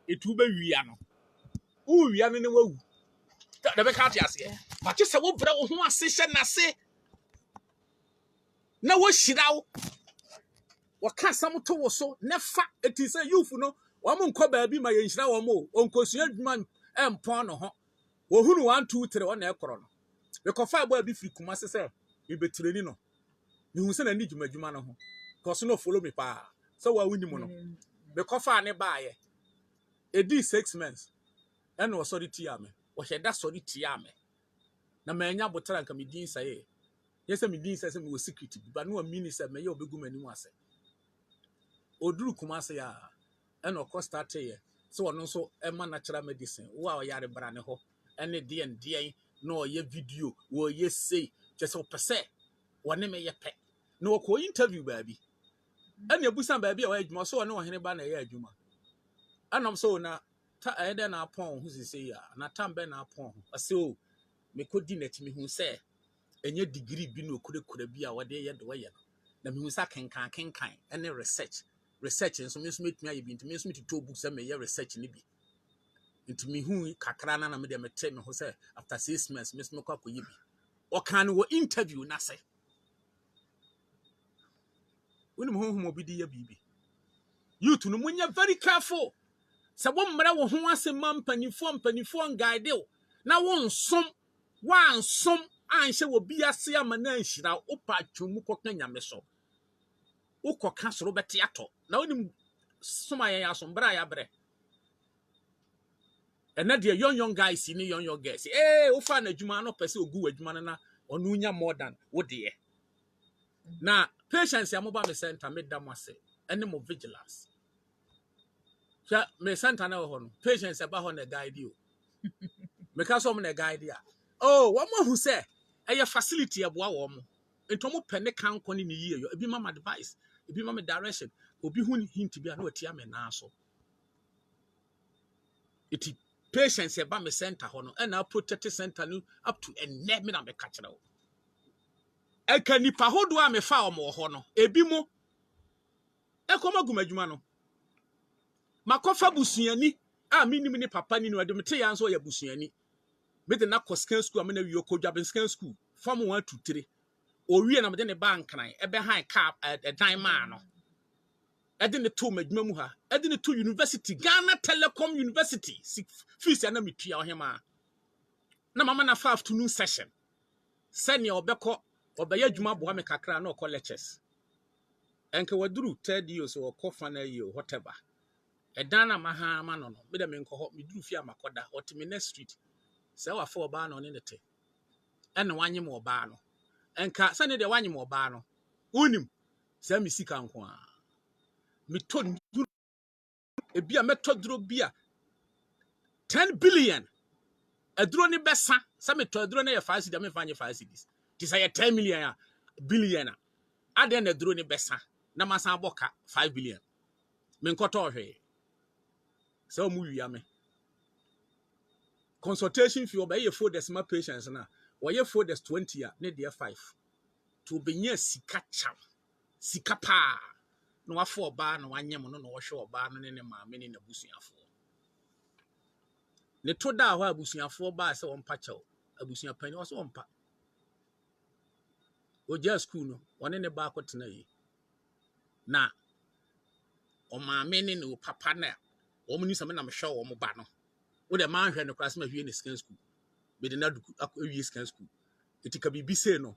etu be wia no wo wia no ne wawu da be ka ate ase but se wo bra wo ho ase hye na se na wo hyirawo waka sam to wo so ne fa eti se youth no wo mo nkɔ baabi ma ye nhyira wo mo onkosua adwuma empon no ho wo hunu 1 2 3 wo na ekoro no be kofa abo abi firi kuma se me betireni no me hu se na ni dwuma no ho cause no follow me pa so wa wuni mo no be kofa ne baaye edi 6 months eno wo sorry tia me wo heda sorry tia me na manya botara nka me din saye yesa me din saye me wo secret bi ba no amini se me ye obegu mani mu ase oduru kuma se ya eno ko start ye so wono so ema natural medicine wo a yare bra ne ho ene de no ye video wo ye say just opese wone me ye pe no ko interview baabi ene abusan baabi a wa adwuma so wono hene ba na ye adwuma anom so na ta ede na apon hu sisi ya na tambe na apon ase o me kodi na timi hu se enye degree bi no kure bi a wode ye de waye na me hu sa kenkan ene research nso me metumi aye bi ntimi nso to books me ye research ni bi ntimi hu kakra na me de mete me ho se after 6 months me kwa koye bi o kan wo interview na se woni mo hu mo bi di ye bibi youth no munya very careful se wo mmra wo ho asema mpanifo guide na wo nsom anhye wo bi ase ama na anhyira wo pa twom koka nyame so wo koka soro bete ato na wonim soma ya asombra ya bre ena de young guys ni young girls wo fa na adwuma no pese ogu adwuma na onu nya more than wo de na patience ya moba me center medam ase ene mo vigilance ja me center na ho no patience aba ho na guide you me ka so mo na guide ya oh wo mo hu se eye facility eboa wo mo ento mo pene kan koni ni yie yo ebi mama advice ebi mama direction obi hu hint bi a na watia me na so iti patience eba me center ho no na protect center no up to enne me na me ka kire wo eka nipa hodo a me fa o mo ho no ebi mo ekoma gumadwuma no makofa busuani a minim ni papa ni no ade mete ya nso ya busuani me de na koskan school amena wi Okogyedom scan school form 1 to 3 o wie na me de ne bank nan ebe han cap dan ma no ede ne to madwuma mu ha ede ne to university Ghana Telecom University fees na metua ohema na mama na fa afternoon session senior obekọ obeye adwuma bo me kakra na okọ lectures enke waduru third year so okọ final year whatever edana maha ma no me de me nkọ ho me duru fi amakoda otime next street se wa fa oba no ne nete ene wanyem oba no enka sane de wanyem oba no unim se me sika nko a me to duru ebia meto duro bia 10 billion aduro ni besa se me to aduro na ye 5 cedi me fanye 5 cedis ti say 10 million billion ade na aduro ni besa na masan boka 5 billion me nkoto hwe se o mu wia me consultation fee obey for decimal patients na woye for des 20 a ne de 5 to benya sika cham sika pa no wafo oba no wanyem no no wo hwe oba no ne maame ne nabusuafo ne to da ho abusuafo ba se won pa chew abusua pani wo so won pa oja school no wone ne ba akotena yi na o maame ne no papa na o mu ni se me na me hwe wo mo ba no wo de man hwe no class ma hwie ne scan school be de na awie scan school etika bibi se no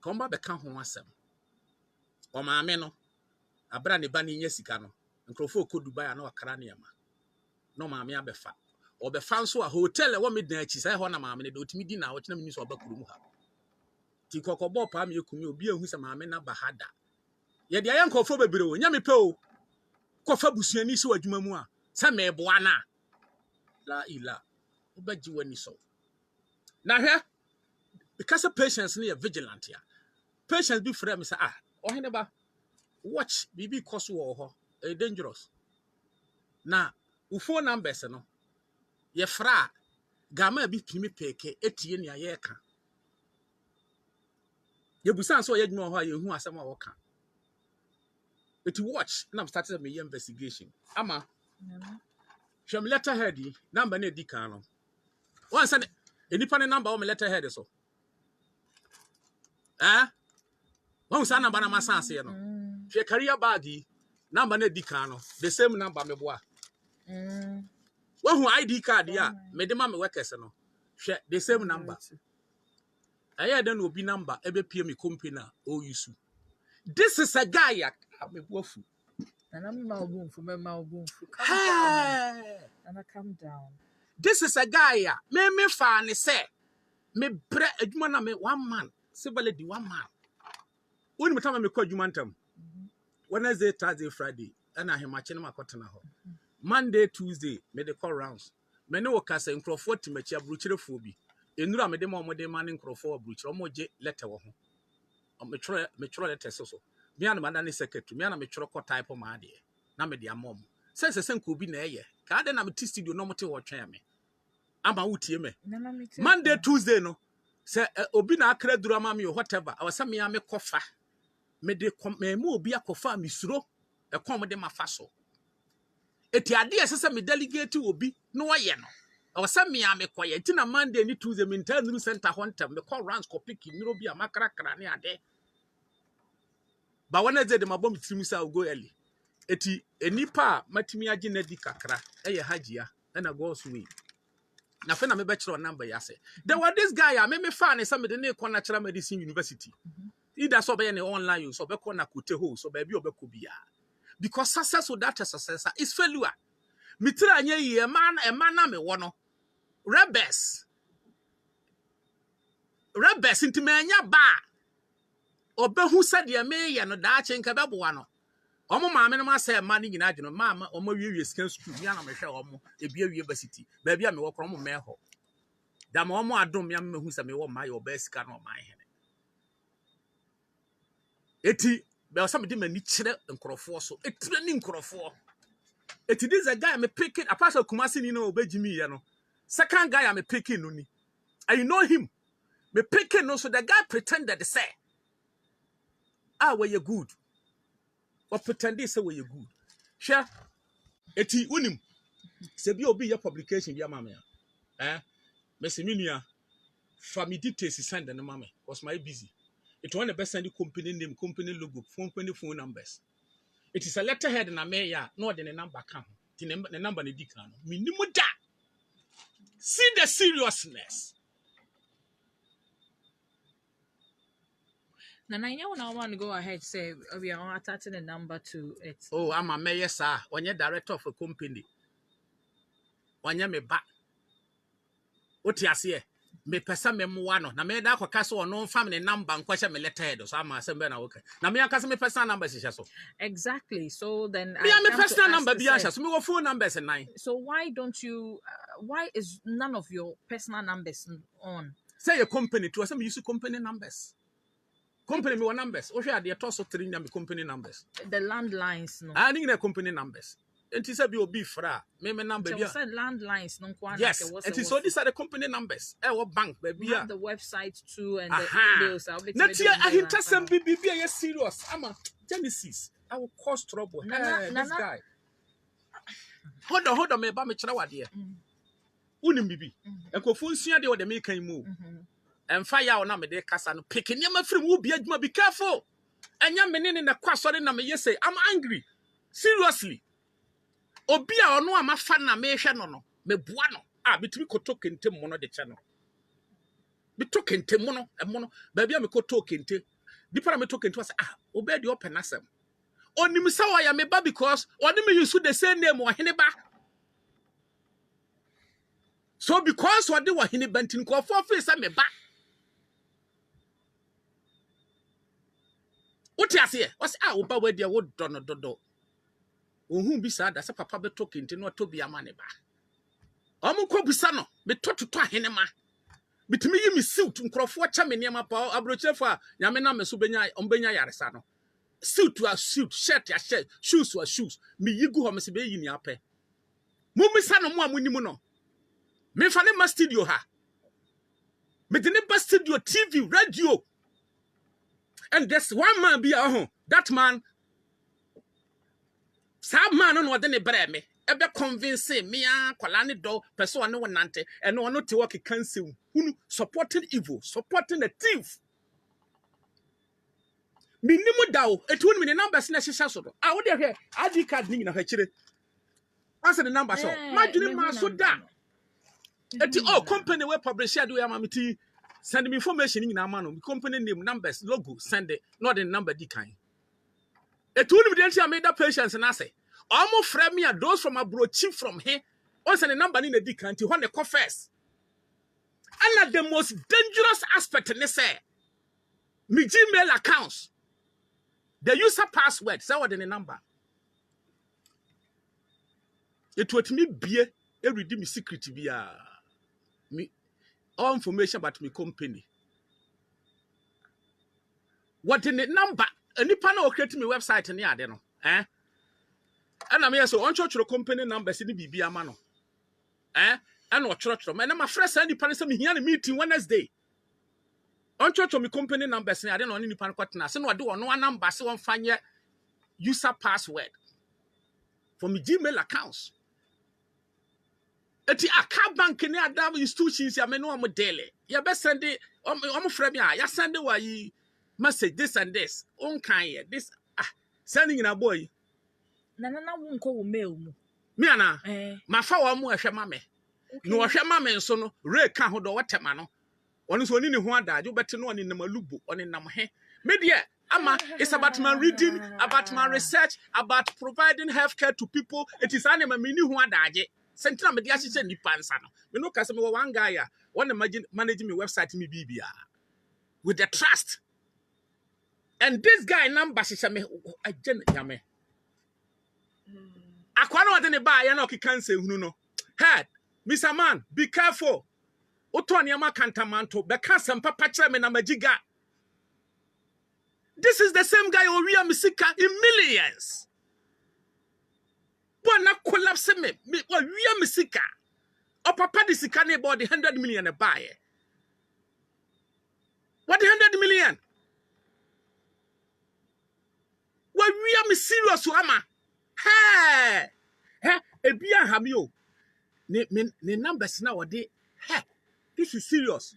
komba be ka ho asem o maame no abra ne ba ne nya sika no nkrofo ko Dubai na wakara ne ama no maame abefa obefa nso a hotel e wo me dan achi sai ho na maame ne de otimi di na wo tena me nso abakuru mu ha ti kokobo pa me ekumi obi ehu se maame na bahada ye de ayan krofo bebre o nya me pe o kofa busuani se wadwuma mu a se me boa na la ila obaji wani so na hwe because patience ne vigilant ya patience be frame say o hene ba watch bibi koso wo ho dangerous na phone numbers no ye fra gama bi pimi peke etie ne aye ka ye busan so ye dwuma ho ye hu asem a wo ka eti watch na I'm started me investigation ama Sham letterhead number ne di kan no. One said enipa ne number o me letterhead so. One say number na masanse no. Hwe career bag number ne di kan no. The same number me boa. One who ID card ya me de ma me workers no. Hwe the same number. Aye then obi number ebe pie me company na o use. This is a guy ya me boafu. Calm down. This is a guy ya me fa ne say me bre adwuma na me one man. Sebele di one man. When me time me call adwuma ntam. Wednesday, Thursday, Friday, and I him na makotena ho. Monday, Tuesday, me de call rounds. Me ne woka say nkrofo timachi abruchirefo bi. Enura me de mo de man nkrofo abruchire mo je letter wo ho. Me tro letter so. Me and madam secretary, me and me tro ko type ma de. Na me de amom. Sense nko bi na eye. Ka de na me studio no mote wo twen me. Ama wutie me. Monday, Tuesday no. Say obi na akra duru ama me whatever. Awasa me ya me kofa. Me de me mu obi akofa misuro e kom de mafa so eti ade esese me delegate obi no ye no awasa me ya me koye eti na Monday ni Tuesday me ntanuru center hontem me call rounds ko pick niro bi amakra kra ne ade ba Wednesday de mabom tirim sa go early eti enipa matimi age na di kakra eye hajia na go so we na fe na me be kire number ya say there was this guy me fa ne say me de ne ko natural medicine university. Either so be any online you so be call na kote ho so be obeko bia because success without a success is failure. Me tira anye yi e man na me wo no rebels nti me anya ba obehu sade me ye no da che nka beboa no omo maame no ma say man ni nyina adweno maama omo wiewie scan school mi na me hwe omo ebia wie university ba bia me wo kro mo me ho da ma omo adom ya me hu say me wo ma ye obesika no ma he eti be osam de mani kire nkrofo so etire ni nkrofo eti this a guy me picking apart from Kumasi ni no obejimi ye no second guy me picking no ni I know him me picking no so the guy pretended to say were you good or pretended say were you good sure eti unim se bi obi your publication bi amame me se minua family details send na mama was my busy. It want the best send the company name, company logo, company phone numbers. It is a letterhead na me ya, no the number can. The number ni di kan. Minimum da. See the seriousness. Nana, you want to go ahead say we are attaching a number to it. Oh, I'm a mayor, sir. When you're director of a company, when you're me back. What you say? Me pesa me muano na me da kwa kaso no family number nkwasha me letterhead so ama sembe na okay na me akasa me personal number sisha so exactly so then me me personal number bi asha so me go phone numbers nine so why don't you why is none of your personal numbers on say your company to some use company numbers company me one numbers o hwe ade to so 3 na me company numbers the landlines no I need company numbers. And he said, "You'll be fra. Me number. So said landlines. No, yes. And so these are the company numbers. What bank, baby? We have the website too and the emails. Next year, I hint some BB. Yes, serious. I'm a Genesis. I will cause trouble. This guy. Hold on, me ba me chira wade. Unim bibi. And ko funsia de o de make move. And fire on me de kasa no pick nyama free mu bi adwuma be careful. Anya me ne na kwasori na me say I'm angry. Seriously. Obi a ono amafa na me hwe no no me boa no bitimi koto kente mo no de che no bito kente mo no ba bia me koto kente dipa na me to kente was obi de open asem onim sa wa ya me ba because oni me use the same name wa hene ba so because what they were hene bantin ko for face me ba what you say was oba we de wo dodo ohun bi sa da se papa be to kente no to bi amane ba omo ko busa no be to ahene ma bitimi yi mi suit nkrofo cha me niam pa abrochefo a nyame na me so benya ombenya yaresa no suit to a suit shirt ya shirt shoes to a shoes me yigu ho me se be yi ni apɛ mo mi sa no mo amunimu no me fa ne ma studio ha me de ne ba studio TV radio and there's one man be that man Sam man no de ne brɛ me ebe convince me kwala ne do person one wonante and ono te work cancel who supporting evil, supporting the thief. Minimu daw etun me numbers na hyehyɛ so do. Ah wo de hwɛ ID card ni na hwɛkyire. Answer the number so. Madwene ma so da. Eti oh company we publish do ya mamiti send me information ni na ma no company name numbers logo send it not the number di kan. Etun me dey tia me da patience na say. Omo frame me those from abroad chief from here. On send the number ni na di kan ti when they call first. And the most dangerous aspect in this me Gmail accounts. The user password, say what in the number. It would me be a redeem secret via me all information about me company. What in the number? Any panel create me website in the no. Eh? And I'm here so on church company numbers in the BB amano. Eh? And what church and I'm a fresh any panel me here meeting Wednesday. On church me company numbers I don't know any pan kwatna. So no do no number so on find user password for me Gmail accounts. Eti aka bank ni ada institutions ya me no am daily. Ya be send it am frame ya send it message this and this. On kan ye this sending in a boy. Na won ko wo mail mu. Me ana ma fa wo mu ehwe ma me. No ohwe ma me nso no re ka ho do wotema no. Ono so oni ne ho adage obete no oni nam alubo oni nam he. Me de ama it's about my reading, about my research, about providing healthcare to people. It is anima me ni ho adage. Sentina me de ahye nipa nsa no. Me no ka se me one guy a one managing my website me bibia with the trust. And this guy number she me agent yame. Akwa no de ne ba ya na o kika nse hunu no. Head, Mr. Man, be careful. Otoni ama kantamanto beka sempa pachre me na magiga. This is the same guy Oria Misika in millions. Bona collapse me Oria Misika. O papa di sika ne about 100 million a buy. What 100 million? What we are serious ama. Hey. Hey, ebia hamio. Ne numbers na wode. Hey. This is serious.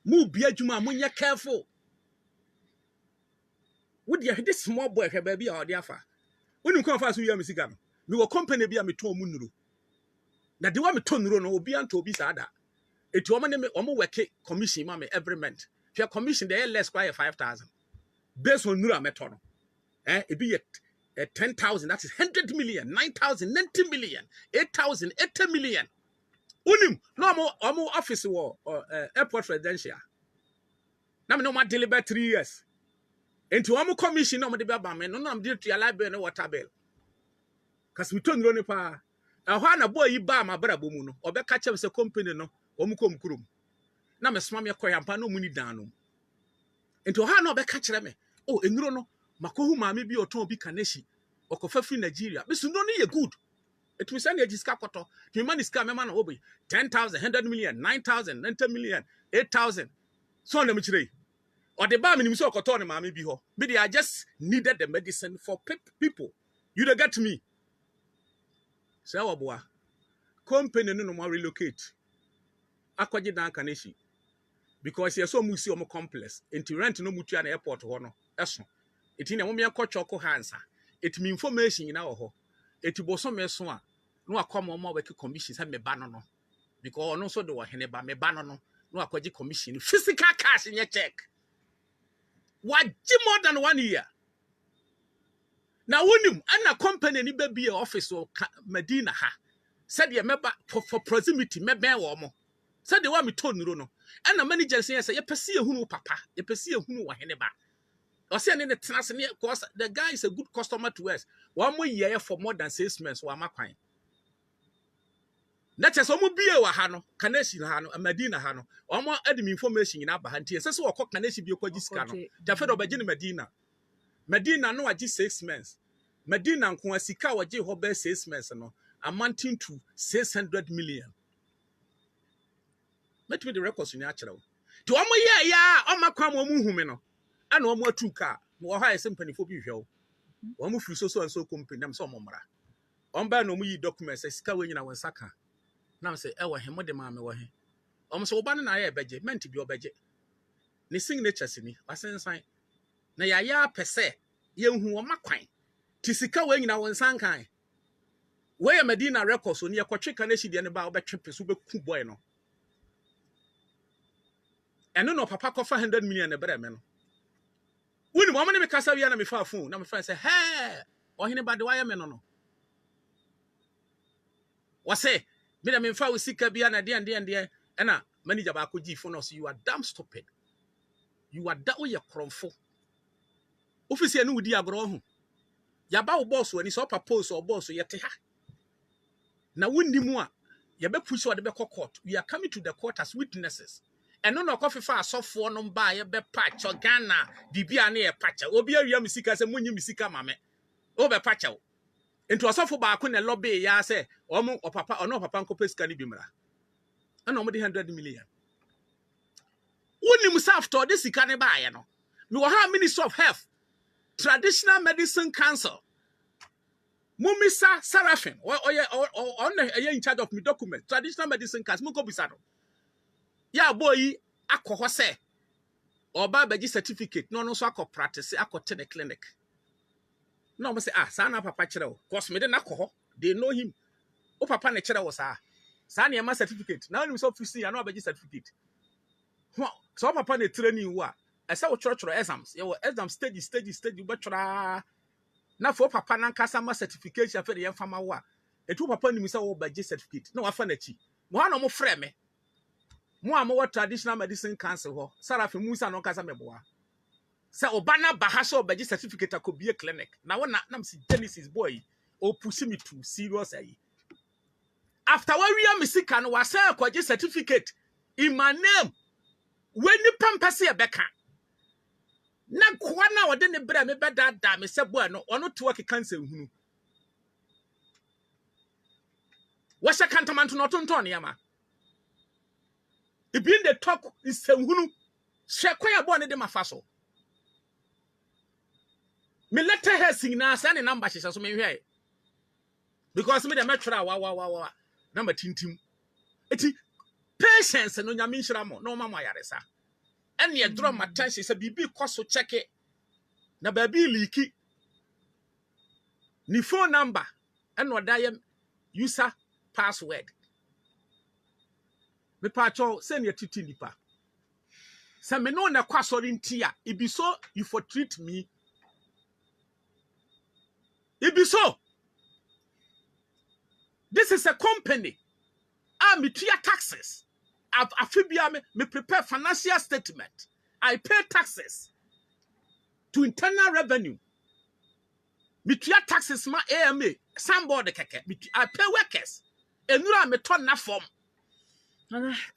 Mu bia juma munya careful. Would you this small boy here baby or the afa? When you come fast we am sigam. Me wo company bia me ton mu nuru. Na de wa me ton nuru no obi anto obi sada. Eti omo ne me omo work commission ma me every month. Your commission dey less quite 5,000. Based on nuru ameto no. E be 10,000 that is 100 million, 9,000, 90 million, 8,000, 80 million. Unim no omo office wo airport residential. Na me no ma deliver 3 years. Enti omo commission no mo de ba me no am dey to your library no water bill. Cause we ton no pa. Ehwa na boy yi ba ma brabo mu no. Obeka chem se company no omo kom kurom. Na me soma me koyampa no mu ni dan no. Enti oha na obeka kire me. Oh enuro no makohu maame bi oton bi kaneshi. Okofa free Nigeria. Me sundo no ye good. It will send a jiska koto. The man is coming, man, 10,000, 100 million, 9,000, 90 million, 8,000. So, let me tell you. Or the bar minimum so koto mammy be ho. But I just needed the medicine for people. You don't get me. So, boy, company no more relocate. Okogyedom kaneshi. Because you're so musi omo complex. Into rent no mutu an airport hono. Eso. It in a woman kochoko hansa. It me information in our ho. It was some so no akoma mo work commission say me ba no because no so do wo hene ba me ba no akwaji commission physical cash in your check what more than 1 year now wonim ana company ni be office or Medina ha said ye meba for proximity me ben wo mo said the one me told no ana manager say ye pese ehunu papa ye pese ehunu wo hene ba or say ne tenase ne because the guy is a good customer to us one more year for more than 6 months wa makwan. That is omo bie wa ha no kaneshi ha no Medina ha no omo adim information ina ba ha ntie sese wo kaneshi bie kwaji sika no tafe do baje ne Medina no waji 6 months Medina nko asika waje ho be 6 months no amounting to 600 million. Let me the records in actually to omo ye ya omakwa mo mu humi no ana omo atu ka wo ha ese mpanifo bi hwe wo omo firi so and so company dem so omo mra On ba no mu yi documents sika we nyina won saka. Na say e wo he mo de ma me wo he. So oba na ya beje, meant bi obeje. Ne signatures ni asensan. Na ya pese ye hu o makwan. Ti sika we nyina won san kan. We ya Medina records oni ekotwe kan ehidi ne ba obetwe peso be ku boy no. Eno no papa kofa 100 million ne bere me no. Woni mo me kasa wi na me fa phone na me friend say, "Hey, ohene ba de wa ye me no." Wase me da me fa usika bia na de ena manager ba ko gi phone so you are damn stupid. You are that way your kromfo. Office enu wudi agro ho. Ya ba wo boss wani so papa so boss yete ha. Na wonni mu a ya be push o de be court. We are coming to the court as witnesses. Eno no kofifa asofo no ba ye be patch Ghana bibia na ye patch. Obi awia misika se munyi misika mame. O be patch o. Into asofo ba ko ne lobby ya se omo papa ono papa nko pesika ni bimra. Ena omo de 100 million. Wonni musa after this sika ne ba ye no. Me wo ha Ministry of Health, Traditional Medicine Council. Mumisa Sarafin, or in charge of me document. Traditional Medicine Council, Muko Bisado. Ya boy, ako say, or babaji certificate, no so ako practice, ako the clinic. No, say, sana papa chero, cause me den alcohol, they know him. O papa ne chero was Sani ama certificate. Now you so see, I know babaji certificate. So papa ne training wa. I say church exams. You exam stage, but na for papa nan kasa ma certification for the fama wa. Etu papa ni mi say wo baje certificate. Na wa fa na chi. Mo ha no mo frɛ me. Mo a mo Traditional Medicine Council ho. Sarafi Musa no kasa meboa. Say obana ba ha so baje certificate akobie clinic. Na wo na me si Genesis boy. O push me to serious ayi. After we am sika no wa say akwaje certificate in my name. When you pampasi e beka. Na kwa na wode ne bra me beda da me se boy no ono to work cancer hunu. What's a cantamanto not on Tonyama? If in the talk is hunu, Shaquaya born de mafaso. Me let her sing now, sending number she says me here. Because me the metro wa number Ntim. Eti patience and no yamin shramo, no mama yaresa. And ye draw my attention, say bibi koso check it. Na baby leaky. Ni phone number and what I user password. Me pacho send your titi nipa. Say me no na kwasori ntia. It be so you for treat me. It be so. This is a company. Me pay taxes. Me prepare financial statement. I pay taxes to internal revenue. Me pay taxes ma AMA. Somebody keke. I pay workers. And you are me turn na form.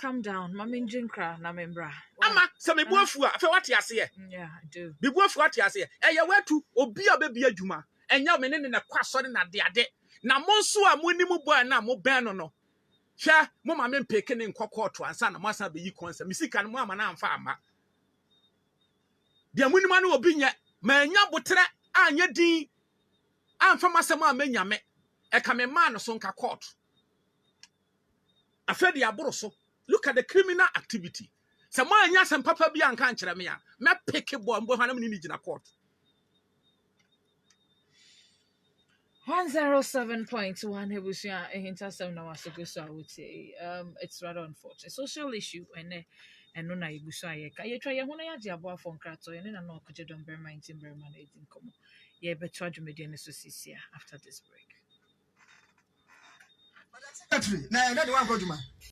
Calm down. Mama Jinkra na membra. Ama se me boafu a fe what you say. Yeah, I do. Me boafu what you say. E ye wetu obi a be adwuma. Enya me ne kwasori na de ade. Na mo nso a mo ni mo boy na mo ben no. Hwa mo ma me mpeke ne nkokọ to ansa na mo asa be yi konsa. Me sika no mo ama na amfa ama. De munima no obi nya ma nya botre anya din amfa masem a manya me. E ka me ma no so nka court. Afedi aboro so. Look at the criminal activity. Se mo anya sem papa bi anka nkyere me a me peke boy mbo hana me ni gina court. 107.1 Hebusia Hintasem na wasogoso I would say. It's rather unfortunate. Social issue and no na ibusa ye ka ye try ye hona ya diabo afon krato ye na no Okogyedom Barimah Ntim Barimah na edin komo. Ye beto adwumede ne so sisia after this break. Na the one go